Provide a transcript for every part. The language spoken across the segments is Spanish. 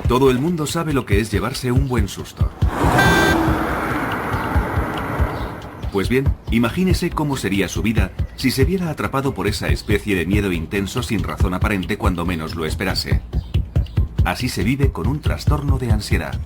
Todo el mundo sabe lo que es llevarse un buen susto. Pues bien, imagínese cómo sería su vida si se viera atrapado por esa especie de miedo intenso sin razón aparente cuando menos lo esperase. Así se vive con un trastorno de ansiedad.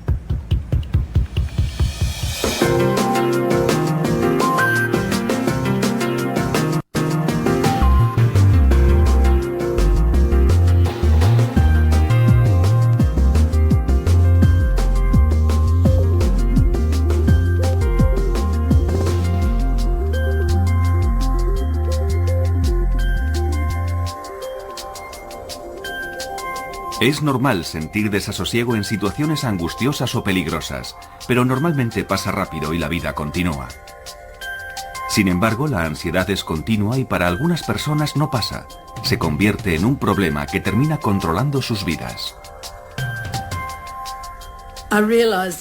Es normal sentir desasosiego en situaciones angustiosas o peligrosas, pero normalmente pasa rápido y la vida continúa. Sin embargo, la ansiedad es continua y para algunas personas no pasa. Se convierte en un problema que termina controlando sus vidas.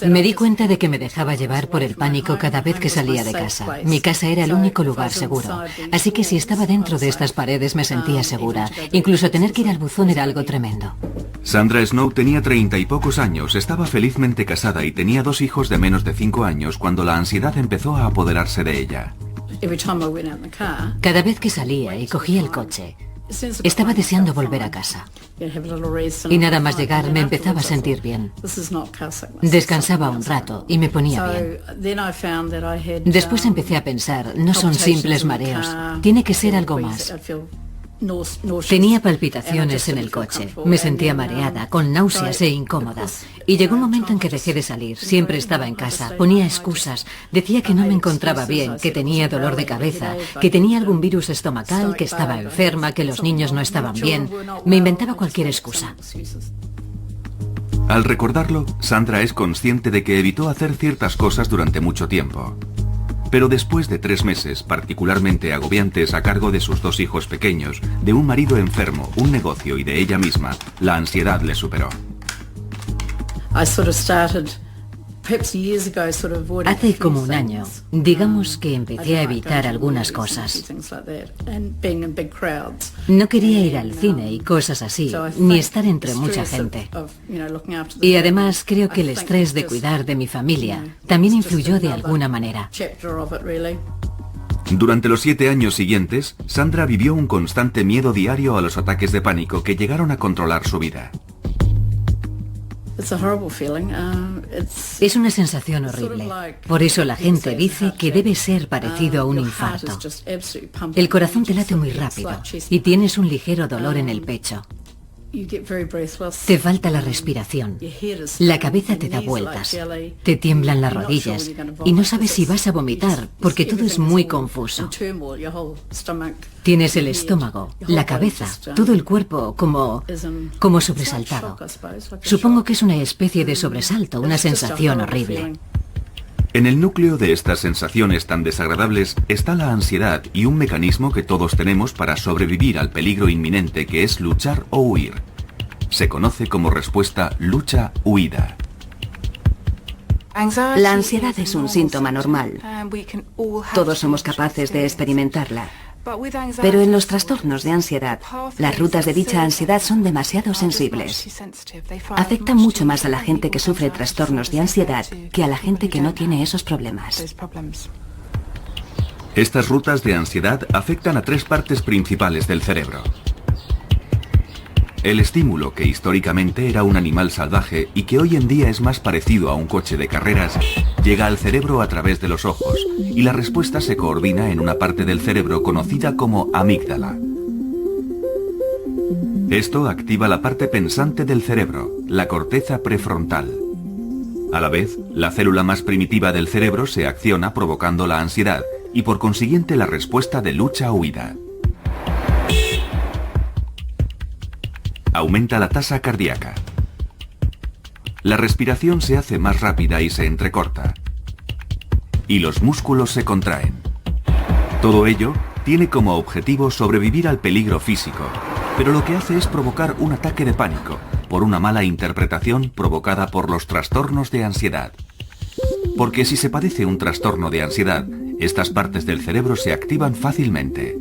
Me di cuenta de que me dejaba llevar por el pánico cada vez que salía de casa. Mi casa era el único lugar seguro, así que si estaba dentro de estas paredes me sentía segura. Incluso tener que ir al buzón era algo tremendo. Sandra Snow tenía 30 y pocos años, estaba felizmente casada y tenía 2 hijos de menos de 5 años cuando la ansiedad empezó a apoderarse de ella. Cada vez que salía y cogía el coche, estaba deseando volver a casa. Y nada más llegar me empezaba a sentir bien. Descansaba un rato y me ponía bien. Después empecé a pensar, no son simples mareos, tiene que ser algo más. Tenía palpitaciones en el coche, me sentía mareada, con náuseas e incómoda. Y llegó un momento en que dejé de salir, siempre estaba en casa, ponía excusas, decía que no me encontraba bien, que tenía dolor de cabeza, que tenía algún virus estomacal, que estaba enferma, que los niños no estaban bien. Me inventaba cualquier excusa. Al recordarlo, Sandra es consciente de que evitó hacer ciertas cosas durante mucho tiempo. Pero después de 3 meses particularmente agobiantes a cargo de sus 2 hijos pequeños, de un marido enfermo, un negocio y de ella misma, la ansiedad le superó. Hace como un año, digamos que empecé a evitar algunas cosas. No quería ir al cine y cosas así, ni estar entre mucha gente. Y además creo que el estrés de cuidar de mi familia también influyó de alguna manera. Durante los 7 años siguientes, Sandra vivió un constante miedo diario a los ataques de pánico que llegaron a controlar su vida. Es una sensación horrible. Por eso la gente dice que debe ser parecido a un infarto. El corazón te late muy rápido y tienes un ligero dolor en el pecho. Te falta la respiración, la cabeza te da vueltas, te tiemblan las rodillas y no sabes si vas a vomitar porque todo es muy confuso. Tienes el estómago, la cabeza, todo el cuerpo como sobresaltado. Supongo que es una especie de sobresalto, una sensación horrible. En el núcleo de estas sensaciones tan desagradables está la ansiedad y un mecanismo que todos tenemos para sobrevivir al peligro inminente que es luchar o huir. Se conoce como respuesta lucha-huida. La ansiedad es un síntoma normal. Todos somos capaces de experimentarla. Pero en los trastornos de ansiedad, las rutas de dicha ansiedad son demasiado sensibles. Afectan mucho más a la gente que sufre trastornos de ansiedad que a la gente que no tiene esos problemas. Estas rutas de ansiedad afectan a 3 partes principales del cerebro. El estímulo, que históricamente era un animal salvaje y que hoy en día es más parecido a un coche de carreras, llega al cerebro a través de los ojos y la respuesta se coordina en una parte del cerebro conocida como amígdala. Esto activa la parte pensante del cerebro, la corteza prefrontal. A la vez, la célula más primitiva del cerebro se acciona provocando la ansiedad y por consiguiente la respuesta de lucha-huida. Aumenta la tasa cardíaca. La respiración se hace más rápida y se entrecorta. Y los músculos se contraen. Todo ello tiene como objetivo sobrevivir al peligro físico, pero lo que hace es provocar un ataque de pánico por una mala interpretación provocada por los trastornos de ansiedad. Porque si se padece un trastorno de ansiedad, estas partes del cerebro se activan fácilmente.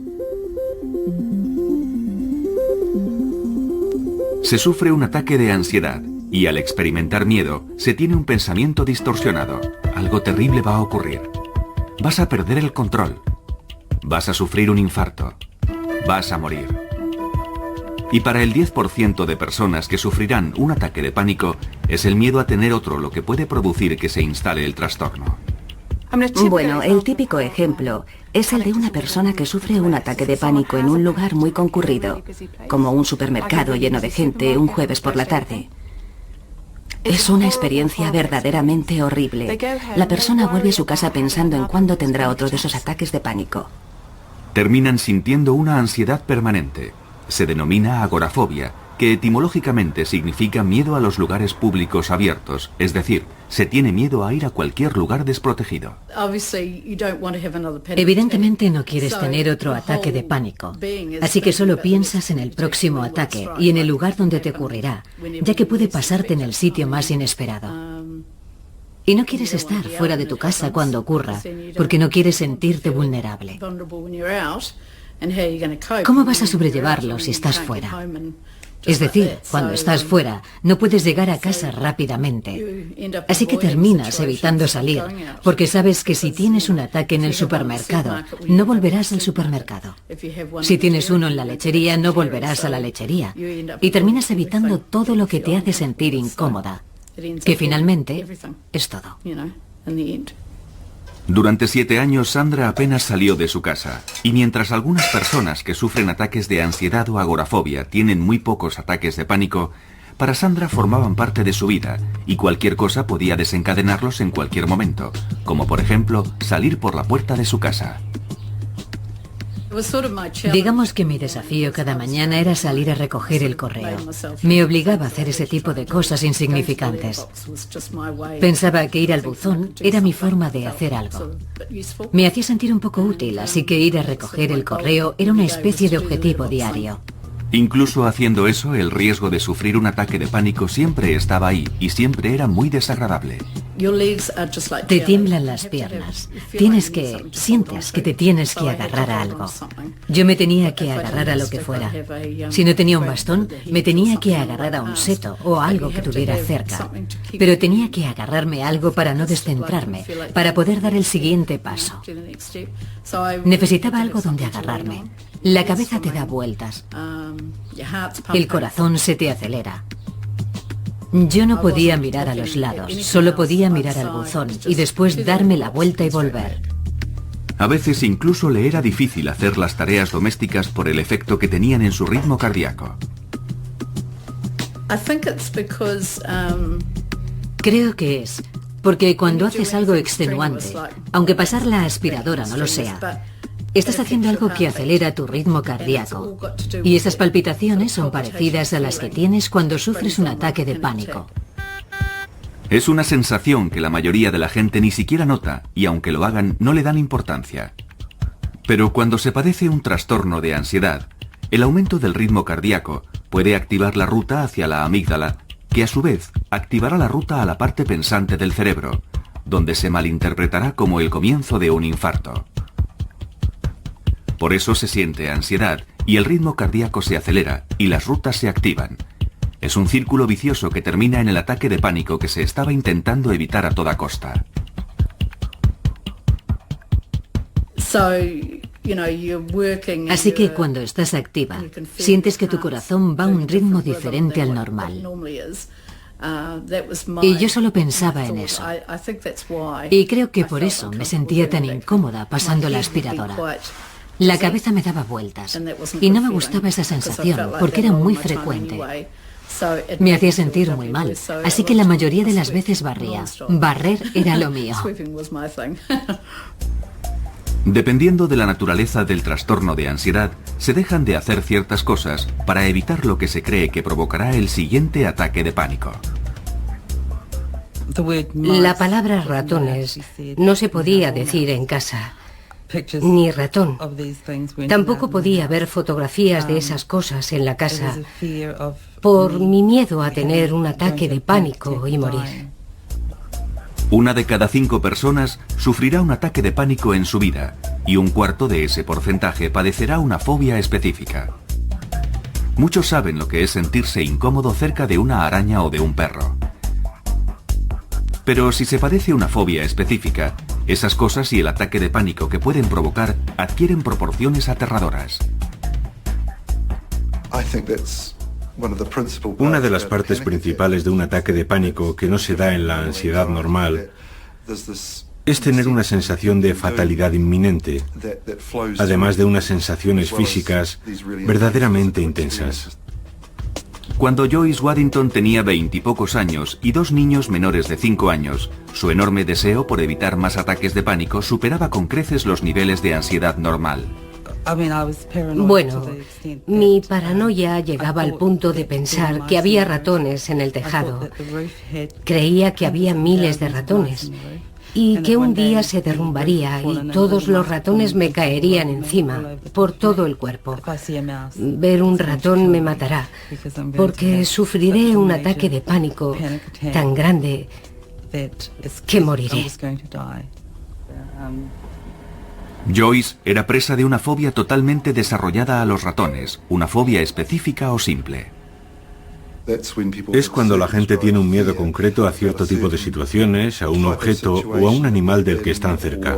Se sufre un ataque de ansiedad Y al experimentar miedo, se tiene un pensamiento distorsionado. Algo terrible va a ocurrir. Vas a perder el control. Vas a sufrir un infarto. Vas a morir. Y para el 10% de personas que sufrirán un ataque de pánico, es el miedo a tener otro lo que puede producir que se instale el trastorno. Bueno, el típico ejemplo es el de una persona que sufre un ataque de pánico en un lugar muy concurrido, como un supermercado lleno de gente un jueves por la tarde. Es una experiencia verdaderamente horrible. La persona vuelve a su casa pensando en cuándo tendrá otro de esos ataques de pánico. Terminan sintiendo una ansiedad permanente. Se denomina agorafobia, que etimológicamente significa miedo a los lugares públicos abiertos, es decir, se tiene miedo a ir a cualquier lugar desprotegido. Evidentemente no quieres tener otro ataque de pánico, así que solo piensas en el próximo ataque y en el lugar donde te ocurrirá, ya que puede pasarte en el sitio más inesperado. Y no quieres estar fuera de tu casa cuando ocurra, porque no quieres sentirte vulnerable. ¿Cómo vas a sobrellevarlo si estás fuera? Es decir, cuando estás fuera, no puedes llegar a casa rápidamente. Así que terminas evitando salir, porque sabes que si tienes un ataque en el supermercado, no volverás al supermercado. Si tienes uno en la lechería, no volverás a la lechería. Y terminas evitando todo lo que te hace sentir incómoda, que finalmente es todo. Durante 7 años, Sandra apenas salió de su casa, y mientras algunas personas que sufren ataques de ansiedad o agorafobia tienen muy pocos ataques de pánico, para Sandra formaban parte de su vida, y cualquier cosa podía desencadenarlos en cualquier momento, como por ejemplo, salir por la puerta de su casa. Digamos que mi desafío cada mañana era salir a recoger el correo. Me obligaba a hacer ese tipo de cosas insignificantes. Pensaba que ir al buzón era mi forma de hacer algo. Me hacía sentir un poco útil, así que ir a recoger el correo era una especie de objetivo diario. Incluso haciendo eso, el riesgo de sufrir un ataque de pánico siempre estaba ahí y siempre era muy desagradable. Te tiemblan las piernas. Sientes que te tienes que agarrar a algo. Yo me tenía que agarrar a lo que fuera. Si no tenía un bastón, me tenía que agarrar a un seto o a algo que tuviera cerca. Pero tenía que agarrarme a algo para no descentrarme, para poder dar el siguiente paso. Necesitaba algo donde agarrarme. La cabeza te da vueltas. El corazón se te acelera. Yo no podía mirar a los lados, solo podía mirar al buzón y después darme la vuelta y volver. A veces incluso le era difícil hacer las tareas domésticas por el efecto que tenían en su ritmo cardíaco. Creo que es porque cuando haces algo extenuante, aunque pasar la aspiradora no lo sea, estás haciendo algo que acelera tu ritmo cardíaco. Y esas palpitaciones son parecidas a las que tienes cuando sufres un ataque de pánico. Es una sensación que la mayoría de la gente ni siquiera nota y aunque lo hagan no le dan importancia. Pero cuando se padece un trastorno de ansiedad, el aumento del ritmo cardíaco puede activar la ruta hacia la amígdala, que a su vez activará la ruta a la parte pensante del cerebro, donde se malinterpretará como el comienzo de un infarto. Por eso se siente ansiedad y el ritmo cardíaco se acelera y las rutas se activan. Es un círculo vicioso que termina en el ataque de pánico que se estaba intentando evitar a toda costa. Así que cuando estás activa, sientes que tu corazón va a un ritmo diferente al normal. Y yo solo pensaba en eso. Y creo que por eso me sentía tan incómoda pasando la aspiradora. La cabeza me daba vueltas y no me gustaba esa sensación porque era muy frecuente. Me hacía sentir muy mal, así que la mayoría de las veces barría. Barrer era lo mío. Dependiendo de la naturaleza del trastorno de ansiedad, se dejan de hacer ciertas cosas para evitar lo que se cree que provocará el siguiente ataque de pánico. La palabra ratones no se podía decir en casa. Ni ratón. Tampoco podía ver fotografías de esas cosas en la casa por mi miedo a tener un ataque de pánico y morir. 1 de cada 5 personas sufrirá un ataque de pánico en su vida y 1/4 de ese porcentaje padecerá una fobia específica. Muchos saben lo que es sentirse incómodo cerca de una araña o de un perro. Pero si se padece una fobia específica, esas cosas y el ataque de pánico que pueden provocar adquieren proporciones aterradoras. Una de las partes principales de un ataque de pánico que no se da en la ansiedad normal es tener una sensación de fatalidad inminente, además de unas sensaciones físicas verdaderamente intensas. Cuando Joyce Waddington tenía 20 y pocos años y 2 niños menores de 5 años, su enorme deseo por evitar más ataques de pánico superaba con creces los niveles de ansiedad normal. Bueno, mi paranoia llegaba al punto de pensar que había ratones en el tejado. Creía que había miles de ratones y que un día se derrumbaría y todos los ratones me caerían encima, por todo el cuerpo. Ver un ratón me matará, porque sufriré un ataque de pánico tan grande que moriré. Joyce era presa de una fobia totalmente desarrollada a los ratones, una fobia específica o simple. Es cuando la gente tiene un miedo concreto a cierto tipo de situaciones, a un objeto o a un animal del que están cerca.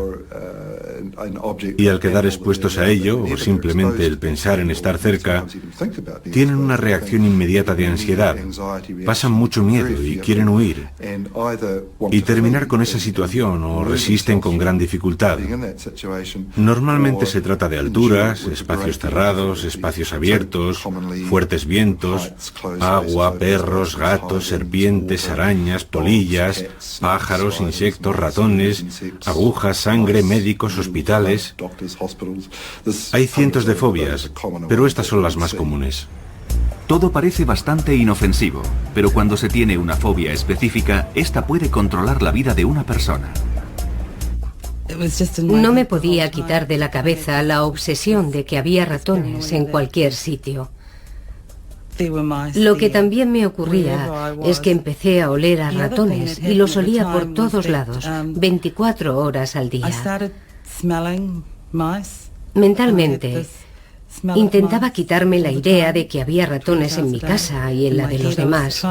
Y al quedar expuestos a ello, o simplemente el pensar en estar cerca, tienen una reacción inmediata de ansiedad, pasan mucho miedo y quieren huir, y terminar con esa situación o resisten con gran dificultad. Normalmente se trata de alturas, espacios cerrados, espacios abiertos, fuertes vientos, agua, perros, gatos, serpientes, arañas, polillas, pájaros, insectos, ratones, agujas, sangre, médicos, hospitales. Hay cientos de fobias, pero estas son las más comunes. Todo parece bastante inofensivo, pero cuando se tiene una fobia específica, esta puede controlar la vida de una persona. No me podía quitar de la cabeza la obsesión de que había ratones en cualquier sitio. Lo que también me ocurría es que empecé a oler a ratones y los olía por todos lados, 24 horas al día. Mentalmente, intentaba quitarme la idea de que había ratones en mi casa y en la de los demás.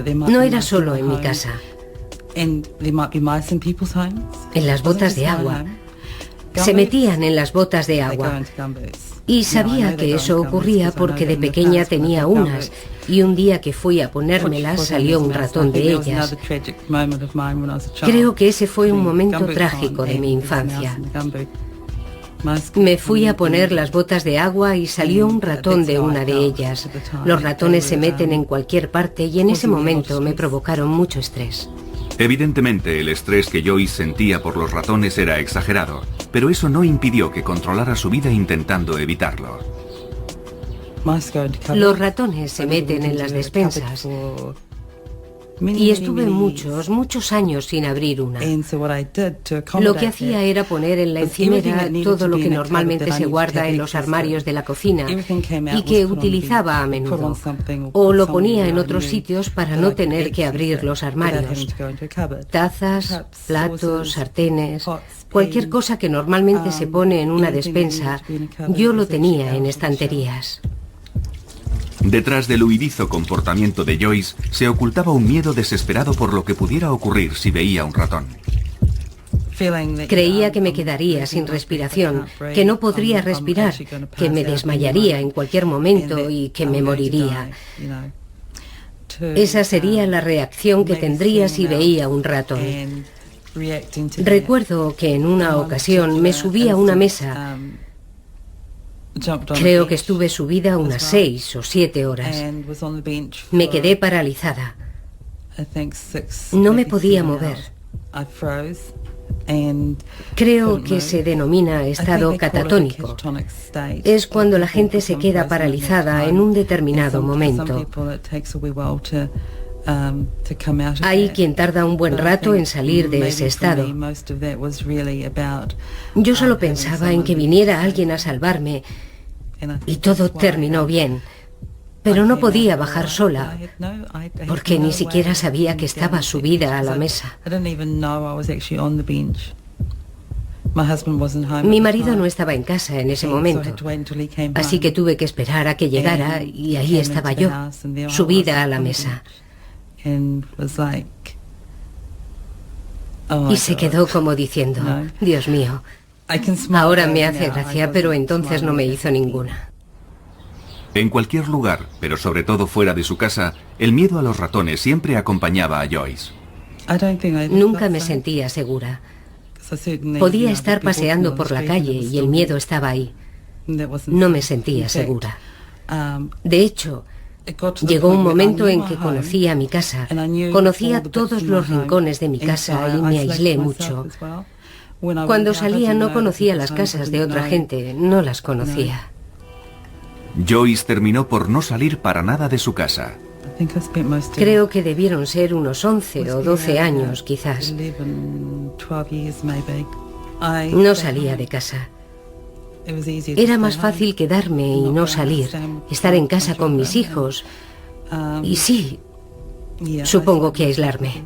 No era solo en mi casa. En las botas de agua. Se metían en las botas de agua. Y sabía que eso ocurría porque de pequeña tenía unas, y un día que fui a ponérmelas salió un ratón de ellas. Creo que ese fue un momento trágico de mi infancia. Me fui a poner las botas de agua y salió un ratón de una de ellas. Los ratones se meten en cualquier parte y en ese momento me provocaron mucho estrés. Evidentemente, el estrés que Joyce sentía por los ratones era exagerado, pero eso no impidió que controlara su vida intentando evitarlo. Los ratones se meten en las despensas y estuve muchos años sin abrir una. Lo que hacía era poner en la encimera todo lo que normalmente se guarda en los armarios de la cocina y que utilizaba a menudo, o lo ponía en otros sitios para no tener que abrir los armarios. Tazas, platos, sartenes, cualquier cosa que normalmente se pone en una despensa, yo lo tenía en estanterías. Detrás del huidizo comportamiento de Joyce se ocultaba un miedo desesperado por lo que pudiera ocurrir si veía un ratón. Creía que me quedaría sin respiración, que no podría respirar, que me desmayaría en cualquier momento y que me moriría. Esa sería la reacción que tendría si veía un ratón. Recuerdo que en una ocasión me subí a una mesa. Creo que estuve subida unas 6 o 7 horas. Me quedé paralizada. No me podía mover. Creo que se denomina estado catatónico. Es cuando la gente se queda paralizada en un determinado momento. Hay quien tarda un buen rato en salir de ese estado. Yo solo pensaba en que viniera alguien a salvarme y todo terminó bien. Pero no podía bajar sola, porque ni siquiera sabía que estaba subida a la mesa. Mi marido no estaba en casa en ese momento, así que tuve que esperar a que llegara y ahí estaba yo, subida a la mesa. Y se quedó como diciendo, Dios mío, ahora me hace gracia, pero entonces no me hizo ninguna. En cualquier lugar, pero sobre todo fuera de su casa, el miedo a los ratones siempre acompañaba a Joyce. Nunca me sentía segura. Podía estar paseando por la calle y el miedo estaba ahí. No me sentía segura. De hecho, llegó un momento en que conocía mi casa, conocía todos los rincones de mi casa y me aislé mucho. Cuando salía no conocía las casas de otra gente, no las conocía. Joyce terminó por no salir para nada de su casa. Creo que debieron ser unos 11 o 12 años, quizás. No salía de casa. Era más fácil quedarme y no salir, estar en casa con mis hijos. Y sí, supongo que aislarme.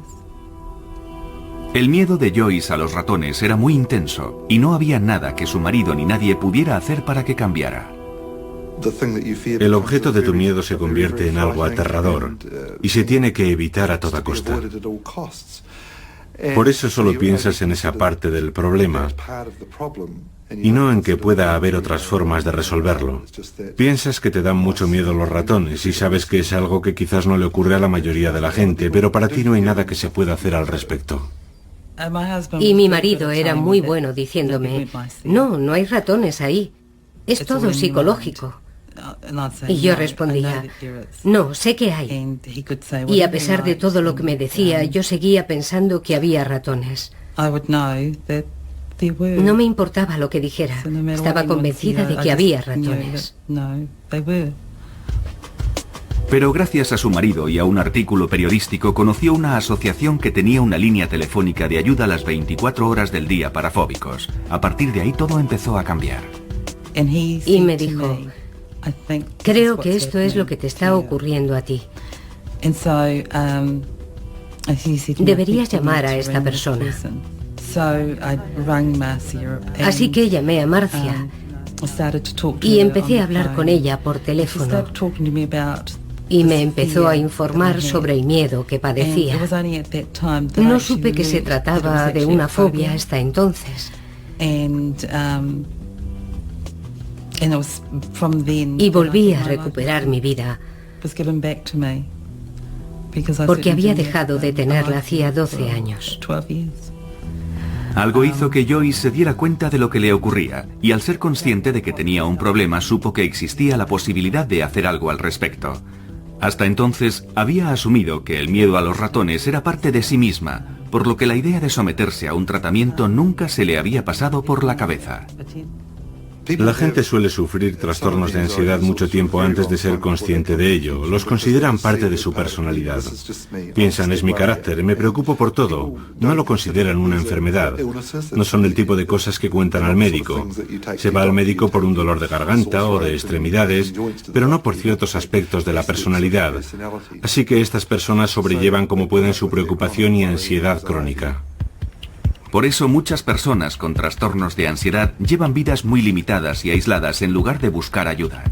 El miedo de Joyce a los ratones era muy intenso y no había nada que su marido ni nadie pudiera hacer para que cambiara. El objeto de tu miedo se convierte en algo aterrador y se tiene que evitar a toda costa. Por eso solo piensas en esa parte del problema y no en que pueda haber otras formas de resolverlo. Piensas que te dan mucho miedo los ratones y sabes que es algo que quizás no le ocurre a la mayoría de la gente, pero para ti no hay nada que se pueda hacer al respecto. Y mi marido era muy bueno diciéndome, no hay ratones ahí, es todo psicológico. Y yo respondía, no, sé que hay. Y a pesar de todo lo que me decía, yo seguía pensando que había ratones. No me importaba lo que dijera, estaba convencida de que había ratones. Pero gracias a su marido y a un artículo periodístico conoció una asociación que tenía una línea telefónica de ayuda a las 24 horas del día para fóbicos. A partir de ahí todo empezó a cambiar. Y me dijo, creo que esto es lo que te está ocurriendo a ti. Deberías llamar a esta persona. Así que llamé a Marcia y empecé a hablar con ella por teléfono. Y me empezó a informar sobre el miedo que padecía. No supe que se trataba de una fobia hasta entonces. Y volví a recuperar mi vida, porque había dejado de tenerla hacía 12 años. Algo hizo que Joyce se diera cuenta de lo que le ocurría, y al ser consciente de que tenía un problema, supo que existía la posibilidad de hacer algo al respecto. Hasta entonces, había asumido que el miedo a los ratones era parte de sí misma, por lo que la idea de someterse a un tratamiento nunca se le había pasado por la cabeza. La gente suele sufrir trastornos de ansiedad mucho tiempo antes de ser consciente de ello. Los consideran parte de su personalidad. Piensan, es mi carácter, me preocupo por todo. No lo consideran una enfermedad. No son el tipo de cosas que cuentan al médico. Se va al médico por un dolor de garganta o de extremidades, pero no por ciertos aspectos de la personalidad. Así que estas personas sobrellevan como pueden su preocupación y ansiedad crónica. Por eso muchas personas con trastornos de ansiedad llevan vidas muy limitadas y aisladas en lugar de buscar ayuda.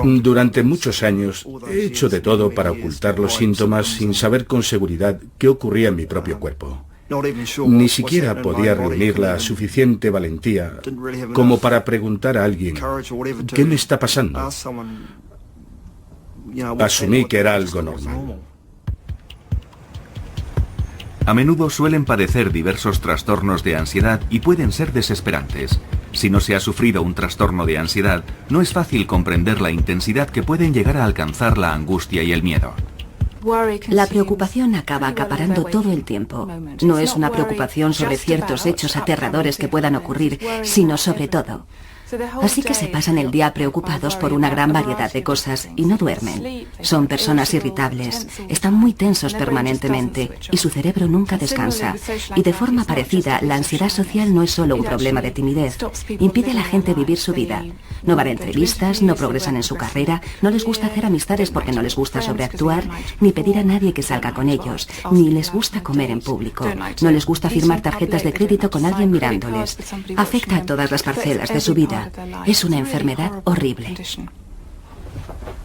Durante muchos años he hecho de todo para ocultar los síntomas sin saber con seguridad qué ocurría en mi propio cuerpo. Ni siquiera podía reunir la suficiente valentía como para preguntar a alguien ¿qué me está pasando? Asumí que era algo normal. A menudo suelen padecer diversos trastornos de ansiedad y pueden ser desesperantes. Si no se ha sufrido un trastorno de ansiedad, no es fácil comprender la intensidad que pueden llegar a alcanzar la angustia y el miedo. La preocupación acaba acaparando todo el tiempo. No es una preocupación sobre ciertos hechos aterradores que puedan ocurrir, sino sobre todo. Así que se pasan el día preocupados por una gran variedad de cosas y no duermen. Son personas irritables, están muy tensos permanentemente y su cerebro nunca descansa. Y de forma parecida, la ansiedad social no es solo un problema de timidez, impide a la gente vivir su vida. No van a entrevistas, no progresan en su carrera, no les gusta hacer amistades porque no les gusta sobreactuar, ni pedir a nadie que salga con ellos, ni les gusta comer en público, no les gusta firmar tarjetas de crédito con alguien mirándoles. Afecta a todas las parcelas de su vida. Es una enfermedad horrible.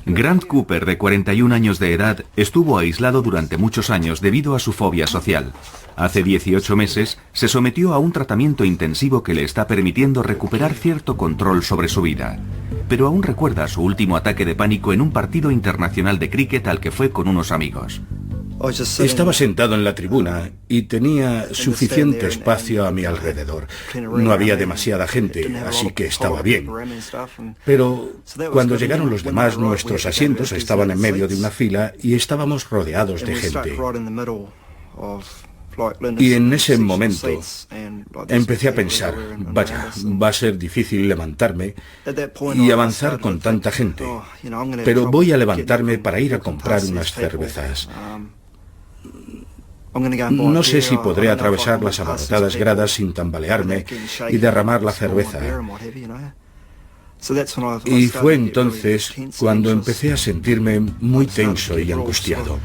Grant Cooper, de 41 años de edad, estuvo aislado durante muchos años debido a su fobia social. Hace 18 meses se sometió a un tratamiento intensivo que le está permitiendo recuperar cierto control sobre su vida. Pero aún recuerda su último ataque de pánico en un partido internacional de cricket al que fue con unos amigos. Estaba sentado en la tribuna y tenía suficiente espacio a mi alrededor. No había demasiada gente, así que estaba bien. Pero cuando llegaron los demás, nuestros asientos estaban en medio de una fila y estábamos rodeados de gente. Y en ese momento empecé a pensar, vaya, va a ser difícil levantarme y avanzar con tanta gente, pero voy a levantarme para ir a comprar unas cervezas. No sé si podré atravesar las abarrotadas gradas sin tambalearme y derramar la cerveza. Y fue entonces cuando empecé a sentirme muy tenso y angustiado.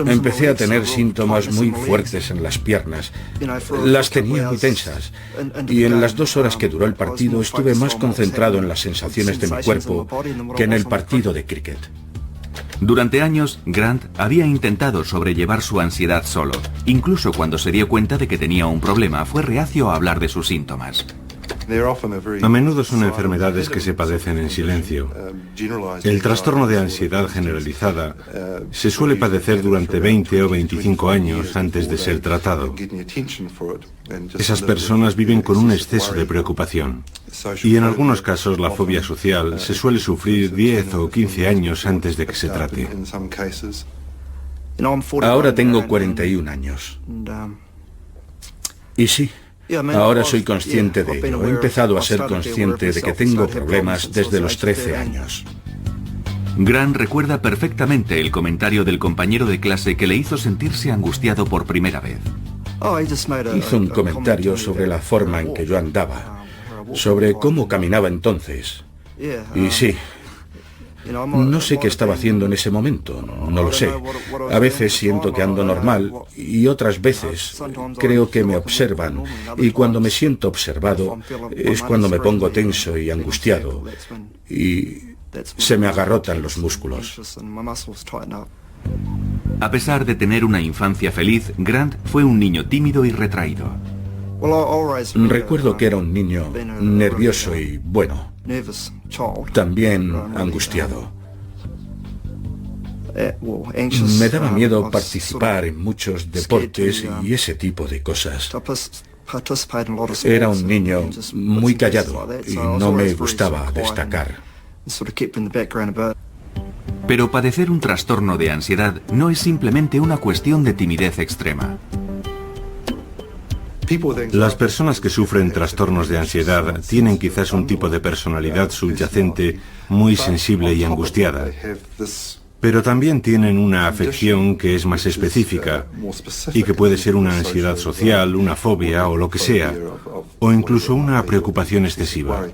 Empecé a tener síntomas muy fuertes en las piernas. Las tenía muy tensas. Y en las 2 horas que duró el partido estuve más concentrado en las sensaciones de mi cuerpo que en el partido de cricket. Durante años, Grant había intentado sobrellevar su ansiedad solo. Incluso cuando se dio cuenta de que tenía un problema, fue reacio a hablar de sus síntomas. A menudo son enfermedades que se padecen en silencio. El trastorno de ansiedad generalizada se suele padecer durante 20 o 25 años antes de ser tratado. Esas personas viven con un exceso de preocupación. Y en algunos casos la fobia social se suele sufrir 10 o 15 años antes de que se trate. Ahora tengo 41 años. Y sí, ahora soy consciente de ello. He empezado a ser consciente de que tengo problemas desde los 13 años. Grant recuerda perfectamente el comentario del compañero de clase que le hizo sentirse angustiado por primera vez. Hizo un comentario sobre la forma en que yo andaba, sobre cómo caminaba entonces. Y sí, no sé qué estaba haciendo en ese momento, no lo sé. A veces siento que ando normal y otras veces creo que me observan. Y cuando me siento observado es cuando me pongo tenso y angustiado y se me agarrotan los músculos. A pesar de tener una infancia feliz, Grant fue un niño tímido y retraído. Recuerdo que era un niño nervioso y, bueno, también angustiado. Me daba miedo participar en muchos deportes y ese tipo de cosas. Era un niño muy callado y no me gustaba destacar. Pero padecer un trastorno de ansiedad no es simplemente una cuestión de timidez extrema. Las personas que sufren trastornos de ansiedad tienen quizás un tipo de personalidad subyacente muy sensible y angustiada, pero también tienen una afección que es más específica y que puede ser una ansiedad social, una fobia o lo que sea, o incluso una preocupación excesiva.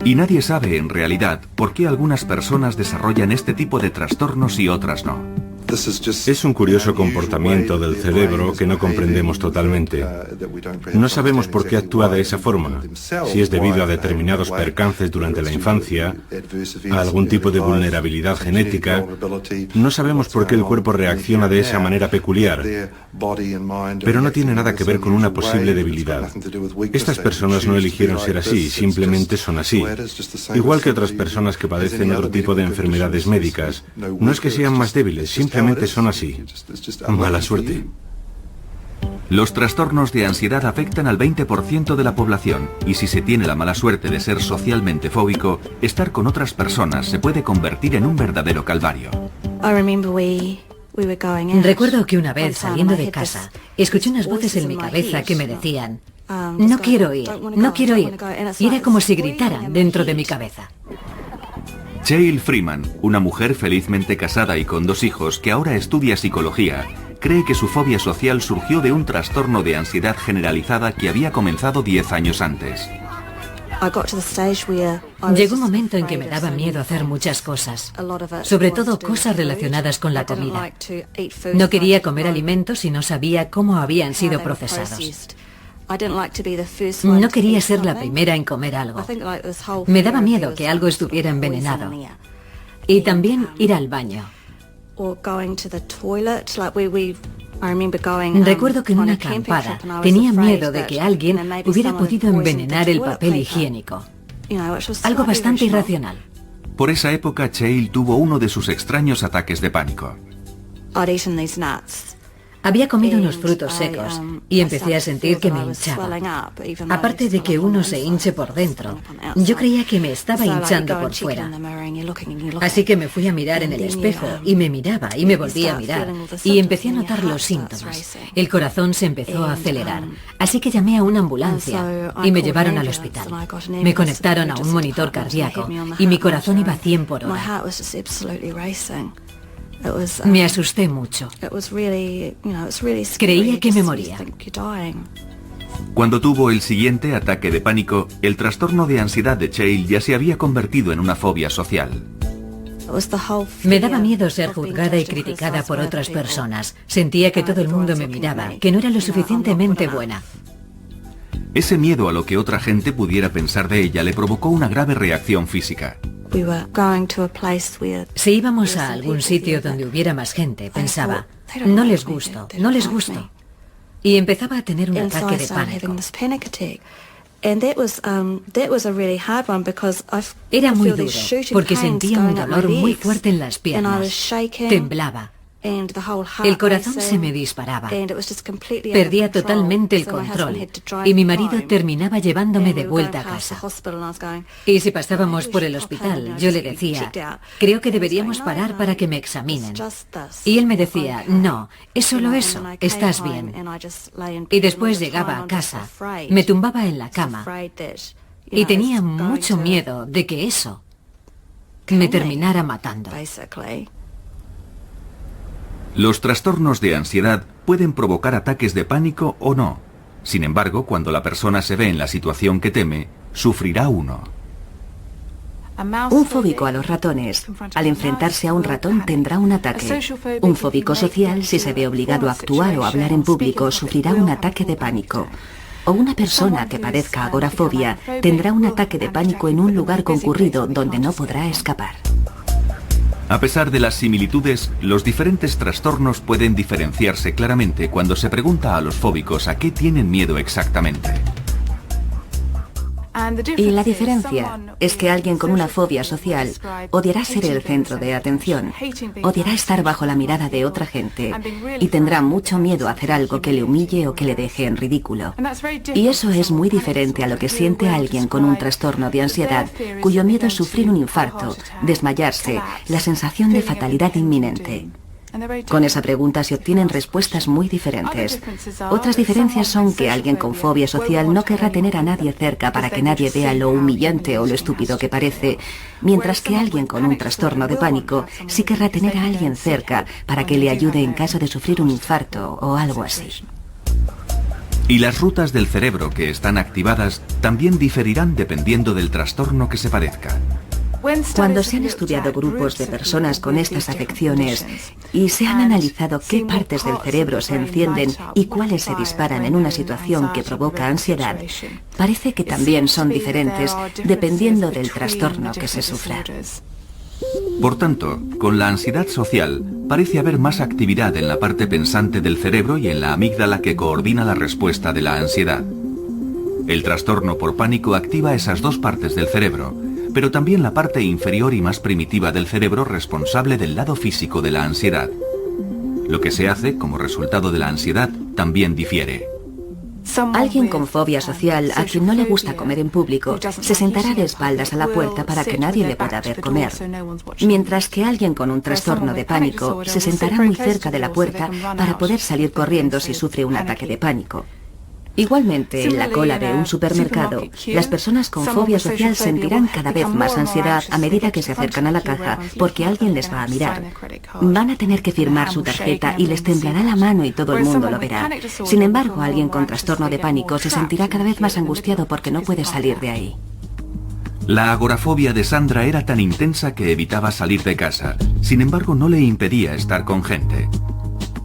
Y nadie sabe en realidad por qué algunas personas desarrollan este tipo de trastornos y otras no. Es un curioso comportamiento del cerebro que no comprendemos totalmente. No sabemos por qué actúa de esa forma, si es debido a determinados percances durante la infancia, a algún tipo de vulnerabilidad genética. No sabemos por qué el cuerpo reacciona de esa manera peculiar, pero no tiene nada que ver con una posible debilidad. Estas personas no eligieron ser así, simplemente son así. Igual que otras personas que padecen otro tipo de enfermedades médicas. No es que sean más débiles, simplemente son así. Mala suerte. Los trastornos de ansiedad afectan al 20% de la población y si se tiene la mala suerte de ser socialmente fóbico, estar con otras personas se puede convertir en un verdadero calvario. Recuerdo que una vez, saliendo de casa, escuché unas voces en mi cabeza que me decían: No quiero ir, no quiero ir. Y era como si gritaran dentro de mi cabeza. Cheryl Freeman, una mujer felizmente casada y con 2 hijos que ahora estudia psicología, cree que su fobia social surgió de un trastorno de ansiedad generalizada que había comenzado 10 años antes. Llegó un momento en que me daba miedo hacer muchas cosas, sobre todo cosas relacionadas con la comida. No quería comer alimentos si no sabía cómo habían sido procesados. No quería ser la primera en comer algo. Me daba miedo que algo estuviera envenenado. Y también ir al baño. Recuerdo que en una acampada tenía miedo de que alguien hubiera podido envenenar el papel higiénico. Algo bastante irracional. Por esa época, Cheryl tuvo uno de sus extraños ataques de pánico. Había comido unos frutos secos y empecé a sentir que me hinchaba. Aparte de que uno se hinche por dentro, yo creía que me estaba hinchando por fuera. Así que me fui a mirar en el espejo y me miraba y me volví a mirar y empecé a notar los síntomas. El corazón se empezó a acelerar, así que llamé a una ambulancia y me llevaron al hospital. Me conectaron a un monitor cardíaco y mi corazón iba a 100 por hora. Me asusté mucho. Creía que me moría. Cuando tuvo el siguiente ataque de pánico, el trastorno de ansiedad de Cheryl ya se había convertido en una fobia social. Me daba miedo ser juzgada y criticada por otras personas. Sentía que todo el mundo me miraba, que no era lo suficientemente buena. Ese miedo a lo que otra gente pudiera pensar de ella le provocó una grave reacción física. Si íbamos a algún sitio donde hubiera más gente, pensaba, no les gusto, no les gusto. Y empezaba a tener un ataque de pánico. Era muy duro, porque sentía un dolor muy fuerte en las piernas. Temblaba. El corazón se me disparaba. Perdía totalmente el control y mi marido terminaba llevándome de vuelta a casa. Y si pasábamos por el hospital, yo le decía, creo que deberíamos parar para que me examinen. Y él me decía, no, es solo eso, estás bien. Y después llegaba a casa, me tumbaba en la cama y tenía mucho miedo de que eso me terminara matando. Los trastornos de ansiedad pueden provocar ataques de pánico o no. Sin embargo, cuando la persona se ve en la situación que teme, sufrirá uno. Un fóbico a los ratones, al enfrentarse a un ratón, tendrá un ataque. Un fóbico social, si se ve obligado a actuar o hablar en público, sufrirá un ataque de pánico. O una persona que padezca agorafobia tendrá un ataque de pánico en un lugar concurrido donde no podrá escapar. A pesar de las similitudes, los diferentes trastornos pueden diferenciarse claramente cuando se pregunta a los fóbicos a qué tienen miedo exactamente. Y la diferencia es que alguien con una fobia social odiará ser el centro de atención, odiará estar bajo la mirada de otra gente y tendrá mucho miedo a hacer algo que le humille o que le deje en ridículo. Y eso es muy diferente a lo que siente alguien con un trastorno de ansiedad cuyo miedo es sufrir un infarto, desmayarse, la sensación de fatalidad inminente. Con esa pregunta se obtienen respuestas muy diferentes. Otras diferencias son que alguien con fobia social no querrá tener a nadie cerca para que nadie vea lo humillante o lo estúpido que parece, mientras que alguien con un trastorno de pánico sí querrá tener a alguien cerca para que le ayude en caso de sufrir un infarto o algo así. Y las rutas del cerebro que están activadas también diferirán dependiendo del trastorno que se padezca. Cuando se han estudiado grupos de personas con estas afecciones y se han analizado qué partes del cerebro se encienden y cuáles se disparan en una situación que provoca ansiedad, parece que también son diferentes dependiendo del trastorno que se sufra. Por tanto, con la ansiedad social, parece haber más actividad en la parte pensante del cerebro y en la amígdala que coordina la respuesta de la ansiedad. El trastorno por pánico activa esas dos partes del cerebro, pero también la parte inferior y más primitiva del cerebro responsable del lado físico de la ansiedad. Lo que se hace como resultado de la ansiedad también difiere. Alguien con fobia social a quien no le gusta comer en público se sentará de espaldas a la puerta para que nadie le pueda ver comer, mientras que alguien con un trastorno de pánico se sentará muy cerca de la puerta para poder salir corriendo si sufre un ataque de pánico. Igualmente, en la cola de un supermercado, las personas con fobia social sentirán cada vez más ansiedad a medida que se acercan a la caja porque alguien les va a mirar. Van a tener que firmar su tarjeta y les temblará la mano y todo el mundo lo verá. Sin embargo, alguien con trastorno de pánico se sentirá cada vez más angustiado porque no puede salir de ahí. La agorafobia de Sandra era tan intensa que evitaba salir de casa. Sin embargo, no le impedía estar con gente.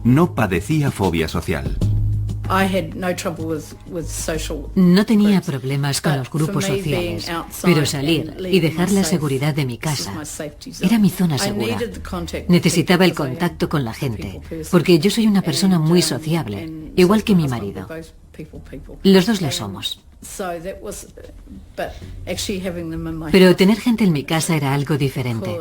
No padecía fobia social. No tenía problemas con los grupos sociales, pero salir y dejar la seguridad de mi casa era mi zona segura. Necesitaba el contacto con la gente, porque yo soy una persona muy sociable, igual que mi marido. Los dos lo somos. Pero tener gente en mi casa era algo diferente.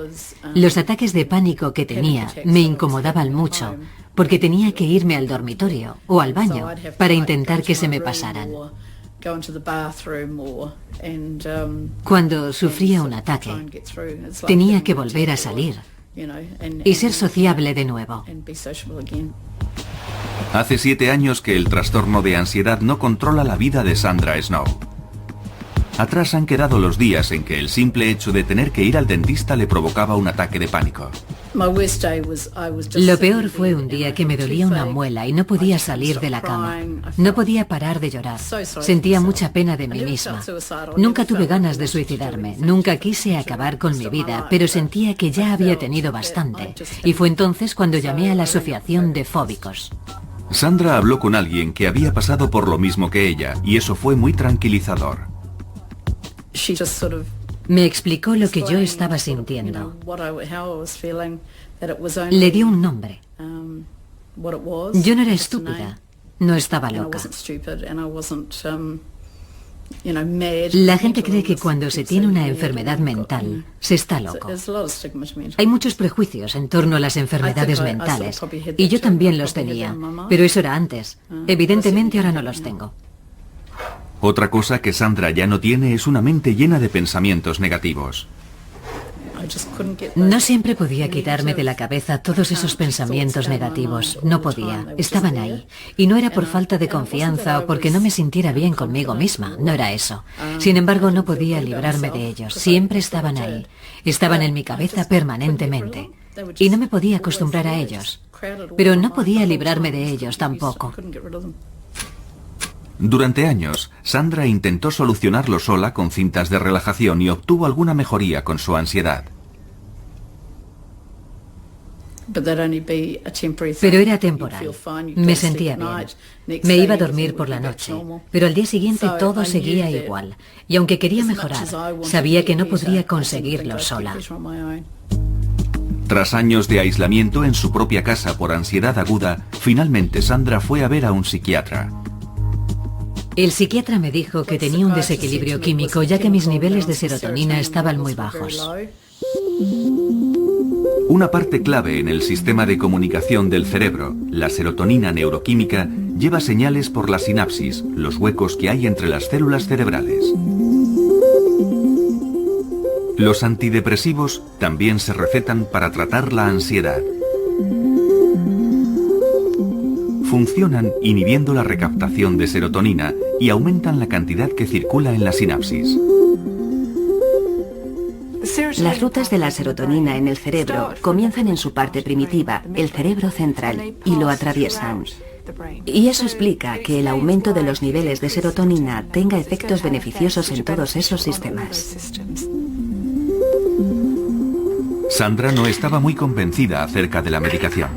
Los ataques de pánico que tenía me incomodaban mucho, porque tenía que irme al dormitorio o al baño para intentar que se me pasaran. Cuando sufría un ataque, tenía que volver a salir y ser sociable de nuevo. Hace 7 años que el trastorno de ansiedad no controla la vida de Sandra Snow. Atrás han quedado los días en que el simple hecho de tener que ir al dentista le provocaba un ataque de pánico. Lo peor fue un día que me dolía una muela y no podía salir de la cama. No podía parar de llorar. Sentía mucha pena de mí misma. Nunca tuve ganas de suicidarme. Nunca quise acabar con mi vida, pero sentía que ya había tenido bastante. Y fue entonces cuando llamé a la Asociación de Fóbicos. Sandra habló con alguien que había pasado por lo mismo que ella, y eso fue muy tranquilizador. Me explicó lo que yo estaba sintiendo. Le dio un nombre. Yo no era estúpida, no estaba loca. La gente cree que cuando se tiene una enfermedad mental, se está loco. Hay muchos prejuicios en torno a las enfermedades mentales, y yo también los tenía, pero eso era antes. Evidentemente ahora no los tengo. Otra cosa que Sandra ya no tiene es una mente llena de pensamientos negativos. No siempre podía quitarme de la cabeza todos esos pensamientos negativos. No podía. Estaban ahí. Y no era por falta de confianza o porque no me sintiera bien conmigo misma. No era eso. Sin embargo, no podía librarme de ellos. Siempre estaban ahí. Estaban en mi cabeza permanentemente. Y no me podía acostumbrar a ellos. Pero no podía librarme de ellos tampoco. Durante años, Sandra intentó solucionarlo sola con cintas de relajación y obtuvo alguna mejoría con su ansiedad. Pero era temporal. Me sentía bien. Me iba a dormir por la noche, pero al día siguiente todo seguía igual. Y aunque quería mejorar, sabía que no podría conseguirlo sola. Tras años de aislamiento en su propia casa por ansiedad aguda, finalmente Sandra fue a ver a un psiquiatra. El psiquiatra me dijo que tenía un desequilibrio químico, ya que mis niveles de serotonina estaban muy bajos. Una parte clave en el sistema de comunicación del cerebro, la serotonina neuroquímica, lleva señales por la sinapsis, los huecos que hay entre las células cerebrales. Los antidepresivos también se recetan para tratar la ansiedad. Funcionan inhibiendo la recaptación de serotonina y aumentan la cantidad que circula en la sinapsis. Las rutas de la serotonina en el cerebro comienzan en su parte primitiva, el cerebro central, y lo atraviesan. Y eso explica que el aumento de los niveles de serotonina tenga efectos beneficiosos en todos esos sistemas. Sandra no estaba muy convencida acerca de la medicación.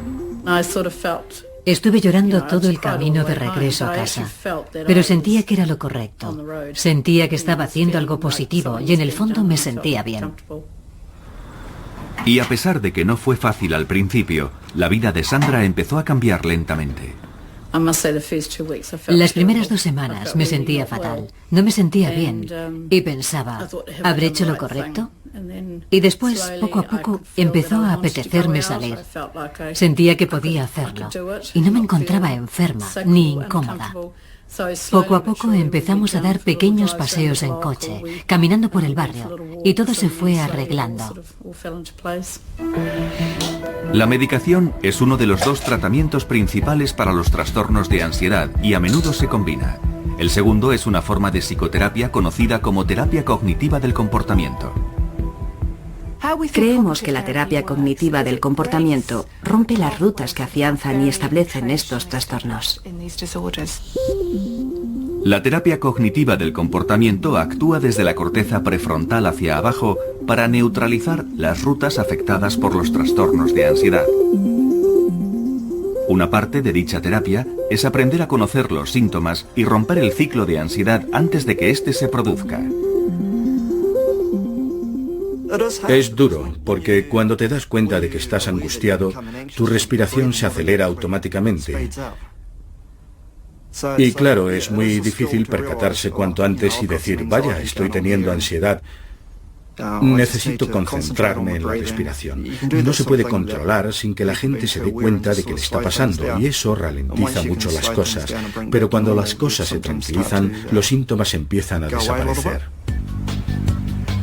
Estuve llorando todo el camino de regreso a casa, pero sentía que era lo correcto. Sentía que estaba haciendo algo positivo y en el fondo me sentía bien. Y a pesar de que no fue fácil al principio, la vida de Sandra empezó a cambiar lentamente. Las primeras 2 semanas me sentía fatal, no me sentía bien y pensaba, ¿habré hecho lo correcto? Y después, poco a poco, empezó a apetecerme salir. Sentía que podía hacerlo y no me encontraba enferma ni incómoda. Poco a poco empezamos a dar pequeños paseos en coche, caminando por el barrio, y todo se fue arreglando. La medicación es uno de los 2 tratamientos principales para los trastornos de ansiedad y a menudo se combina. El segundo es una forma de psicoterapia conocida como terapia cognitiva del comportamiento. Creemos que la terapia cognitiva del comportamiento rompe las rutas que afianzan y establecen estos trastornos. La terapia cognitiva del comportamiento actúa desde la corteza prefrontal hacia abajo para neutralizar las rutas afectadas por los trastornos de ansiedad. Una parte de dicha terapia es aprender a conocer los síntomas y romper el ciclo de ansiedad antes de que éste se produzca. Es duro, porque cuando te das cuenta de que estás angustiado, tu respiración se acelera automáticamente. Y claro, es muy difícil percatarse cuanto antes y decir, vaya, estoy teniendo ansiedad. Necesito concentrarme en la respiración. No se puede controlar sin que la gente se dé cuenta de que le está pasando, y eso ralentiza mucho las cosas. Pero cuando las cosas se tranquilizan, los síntomas empiezan a desaparecer.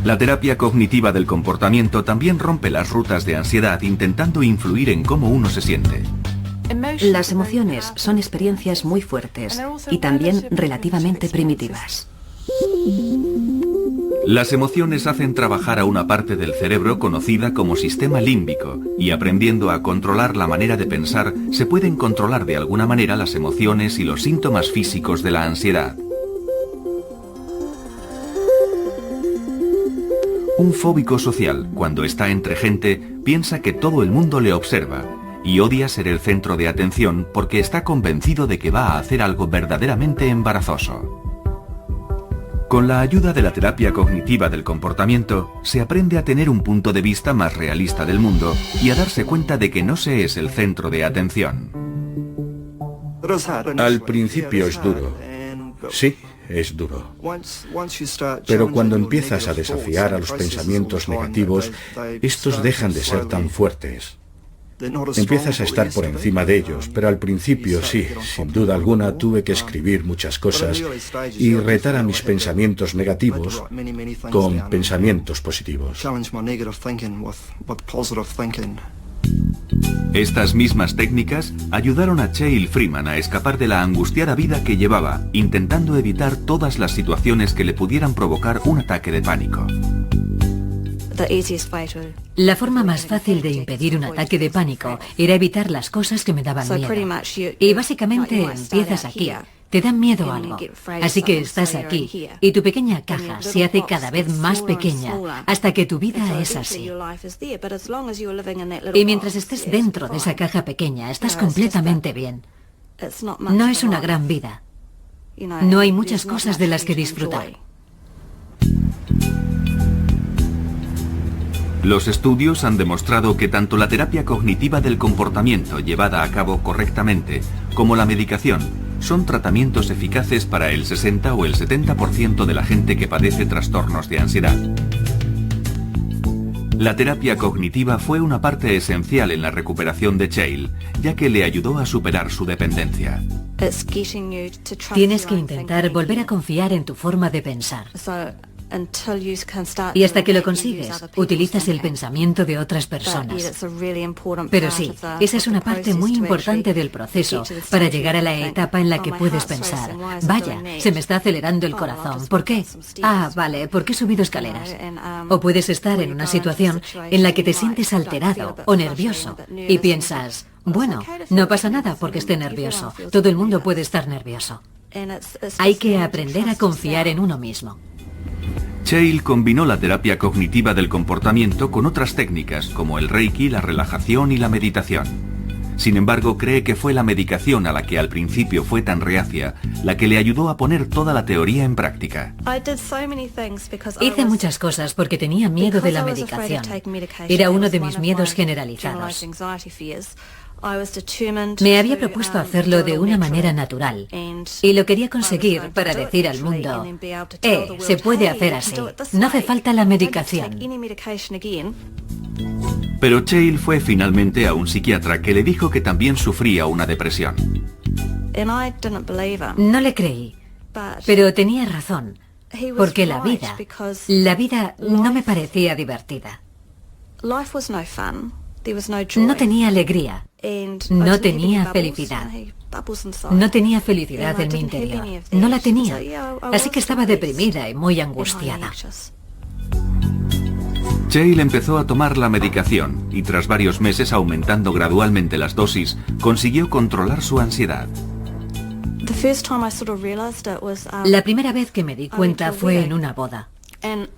La terapia cognitiva del comportamiento también rompe las rutas de ansiedad intentando influir en cómo uno se siente. Las emociones son experiencias muy fuertes y también relativamente primitivas. Las emociones hacen trabajar a una parte del cerebro conocida como sistema límbico, y aprendiendo a controlar la manera de pensar, se pueden controlar de alguna manera las emociones y los síntomas físicos de la ansiedad. Un fóbico social, cuando está entre gente, piensa que todo el mundo le observa y odia ser el centro de atención porque está convencido de que va a hacer algo verdaderamente embarazoso. Con la ayuda de la terapia cognitiva del comportamiento, se aprende a tener un punto de vista más realista del mundo y a darse cuenta de que no se es el centro de atención. Al principio es duro. Sí, es duro. Pero cuando empiezas a desafiar a los pensamientos negativos, estos dejan de ser tan fuertes. Empiezas a estar por encima de ellos, pero al principio sí, sin duda alguna tuve que escribir muchas cosas y retar a mis pensamientos negativos con pensamientos positivos. Estas mismas técnicas ayudaron a Cheryl Freeman a escapar de la angustiada vida que llevaba, intentando evitar todas las situaciones que le pudieran provocar un ataque de pánico. La forma más fácil de impedir un ataque de pánico era evitar las cosas que me daban miedo. Y básicamente empiezas aquí. Te da miedo algo. Así que estás aquí. Y tu pequeña caja se hace cada vez más pequeña hasta que tu vida es así. Y mientras estés dentro de esa caja pequeña, estás completamente bien. No es una gran vida. No hay muchas cosas de las que disfrutar. Los estudios han demostrado que tanto la terapia cognitiva del comportamiento llevada a cabo correctamente como la medicación son tratamientos eficaces para el 60 o el 70% de la gente que padece trastornos de ansiedad. La terapia cognitiva fue una parte esencial en la recuperación de Cheryl, ya que le ayudó a superar su dependencia. Tienes que intentar volver a confiar en tu forma de pensar. Y hasta que lo consigues, utilizas el pensamiento de otras personas. Pero sí, esa es una parte muy importante del proceso para llegar a la etapa en la que puedes pensar, vaya, se me está acelerando el corazón, ¿por qué? Ah, vale, porque he subido escaleras. O puedes estar en una situación en la que te sientes alterado o nervioso y piensas, bueno, no pasa nada porque esté nervioso, todo el mundo puede estar nervioso. Hay que aprender a confiar en uno mismo. Cheryl combinó la terapia cognitiva del comportamiento con otras técnicas como el Reiki, la relajación y la meditación. Sin embargo, cree que fue la medicación a la que al principio fue tan reacia la que le ayudó a poner toda la teoría en práctica. Hice muchas cosas porque tenía miedo de la medicación. Era uno de mis miedos generalizados. Me había propuesto hacerlo de una manera natural y lo quería conseguir para decir al mundo, se puede hacer así, no hace falta la medicación. Pero Cheryl fue finalmente a un psiquiatra que le dijo que también sufría una depresión. No le creí, pero tenía razón, porque la vida no me parecía divertida. No tenía alegría, no tenía felicidad. No tenía felicidad en mi interior. No la tenía. Así que estaba deprimida y muy angustiada. Cheryl empezó a tomar la medicación y tras varios meses aumentando gradualmente las dosis, consiguió controlar su ansiedad. La primera vez que me di cuenta fue en una boda. En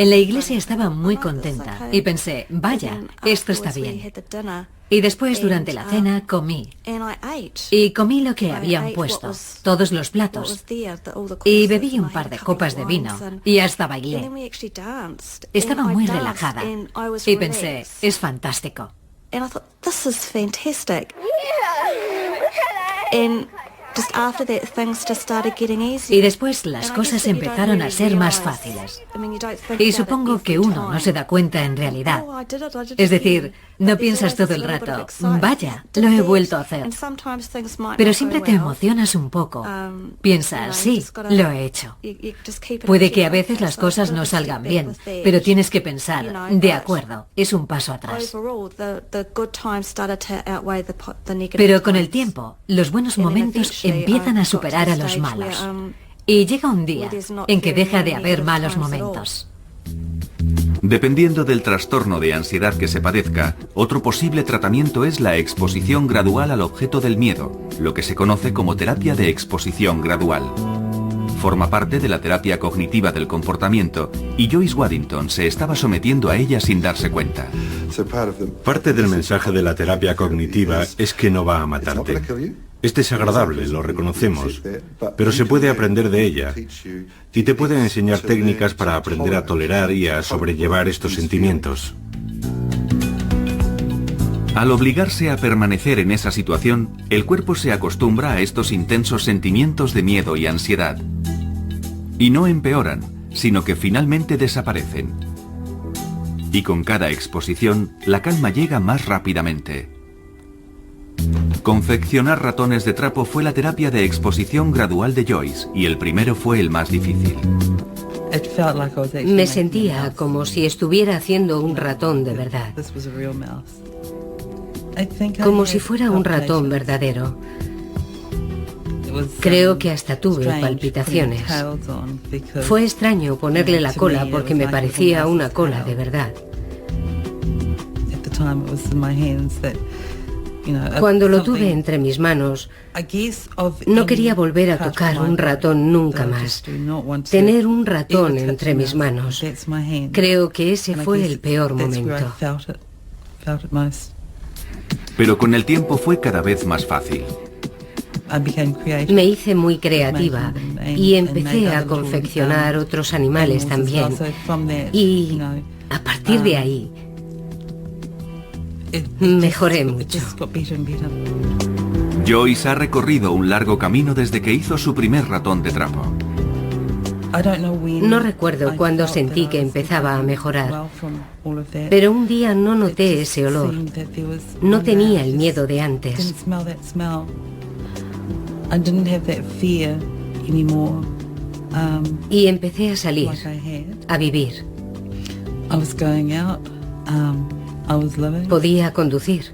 la iglesia estaba muy contenta y pensé, vaya, esto está bien. Y después durante la cena comí. Y comí lo que habían puesto, todos los platos. Y bebí un par de copas de vino y hasta bailé. Estaba muy relajada y pensé, es fantástico. Y después las cosas empezaron a ser más fáciles. Y supongo que uno no se da cuenta en realidad. Es decir, no piensas todo el rato, vaya, lo he vuelto a hacer. Pero siempre te emocionas un poco. Piensas, sí, lo he hecho. Puede que a veces las cosas no salgan bien, pero tienes que pensar, de acuerdo, es un paso atrás. Pero con el tiempo, los buenos momentos empiezan a superar a los malos. Y llega un día en que deja de haber malos momentos. Dependiendo del trastorno de ansiedad que se padezca, otro posible tratamiento es la exposición gradual al objeto del miedo, lo que se conoce como terapia de exposición gradual. Forma parte de la terapia cognitiva del comportamiento y Joyce Waddington se estaba sometiendo a ella sin darse cuenta. Parte del mensaje de la terapia cognitiva es que no va a matarte. Es desagradable, lo reconocemos, pero se puede aprender de ella y te puede enseñar técnicas para aprender a tolerar y a sobrellevar estos sentimientos. Al obligarse a permanecer en esa situación, el cuerpo se acostumbra a estos intensos sentimientos de miedo y ansiedad. Y no empeoran, sino que finalmente desaparecen. Y con cada exposición, la calma llega más rápidamente. Confeccionar ratones de trapo fue la terapia de exposición gradual de Joyce, y el primero fue el más difícil. Me sentía como si estuviera haciendo un ratón de verdad. Como si fuera un ratón verdadero. Creo que hasta tuve palpitaciones. Fue extraño ponerle la cola porque me parecía una cola de verdad. Cuando lo tuve entre mis manos, no quería volver a tocar un ratón nunca más. Tener un ratón entre mis manos. Creo que ese fue el peor momento. Pero con el tiempo fue cada vez más fácil. Me hice muy creativa y empecé a confeccionar otros animales también. Y a partir de ahí, mejoré mucho. Joyce ha recorrido un largo camino desde que hizo su primer ratón de trapo. No recuerdo cuándo sentí que empezaba a mejorar, pero un día no noté ese olor. No tenía el miedo de antes. Y empecé a salir, a vivir. Podía conducir.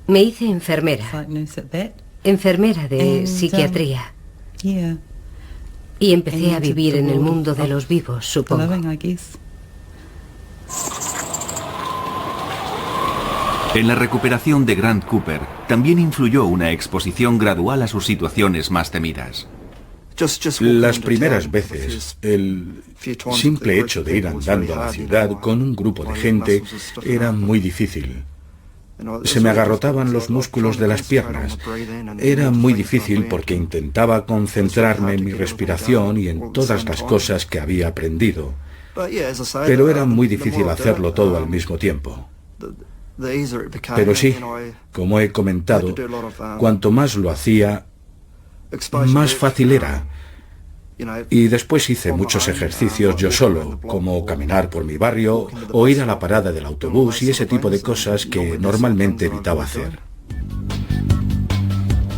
Me hice enfermera. Enfermera de psiquiatría. Y empecé a vivir en el mundo de los vivos, supongo. En la recuperación de Grant Cooper también influyó una exposición gradual a sus situaciones más temidas. Las primeras veces, el simple hecho de ir andando a la ciudad con un grupo de gente era muy difícil. Se me agarrotaban los músculos de las piernas. Era muy difícil porque intentaba concentrarme en mi respiración y en todas las cosas que había aprendido. Pero era muy difícil hacerlo todo al mismo tiempo. Pero sí, como he comentado, cuanto más lo hacía, más fácil era. Y después hice muchos ejercicios yo solo, como caminar por mi barrio o ir a la parada del autobús y ese tipo de cosas que normalmente evitaba hacer.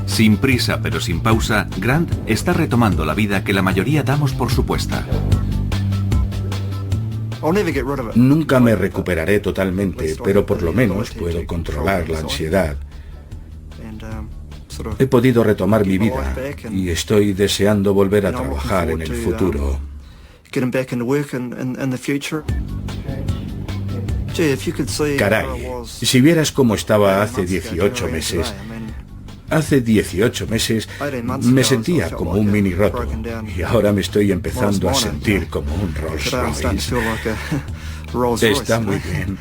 Sin prisa pero sin pausa, Grant está retomando la vida que la mayoría damos por supuesta. Nunca me recuperaré totalmente, pero por lo menos puedo controlar la ansiedad. He podido retomar mi vida y estoy deseando volver a trabajar en el futuro. Caray, si vieras cómo estaba hace 18 meses. Hace 18 meses me sentía como un mini roto y ahora me estoy empezando a sentir como un Rolls Royce. Está muy bien.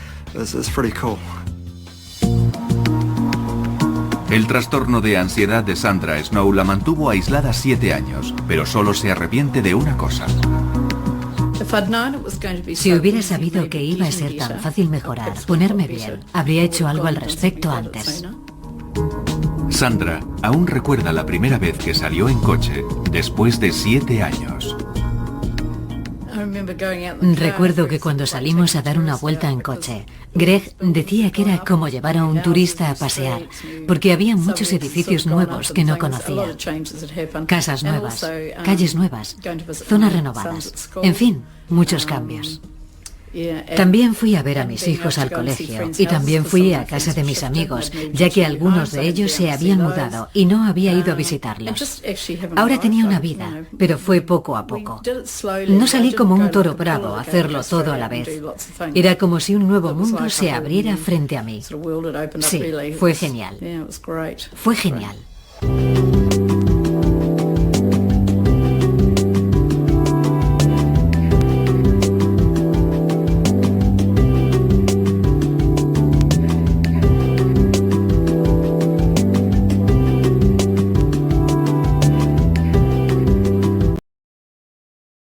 El trastorno de ansiedad de Sandra Snow la mantuvo aislada 7 años, pero solo se arrepiente de una cosa. Si hubiera sabido que iba a ser tan fácil mejorar, ponerme bien, habría hecho algo al respecto antes. Sandra aún recuerda la primera vez que salió en coche después de 7 años. Recuerdo que cuando salimos a dar una vuelta en coche, Greg decía que era como llevar a un turista a pasear, porque había muchos edificios nuevos que no conocía. Casas nuevas, calles nuevas, zonas renovadas, en fin, muchos cambios. También fui a ver a mis hijos al colegio y también fui a casa de mis amigos, ya que algunos de ellos se habían mudado y no había ido a visitarlos. Ahora tenía una vida, pero fue poco a poco. No salí como un toro bravo a hacerlo todo a la vez. Era como si un nuevo mundo se abriera frente a mí. Sí, fue genial. Fue genial.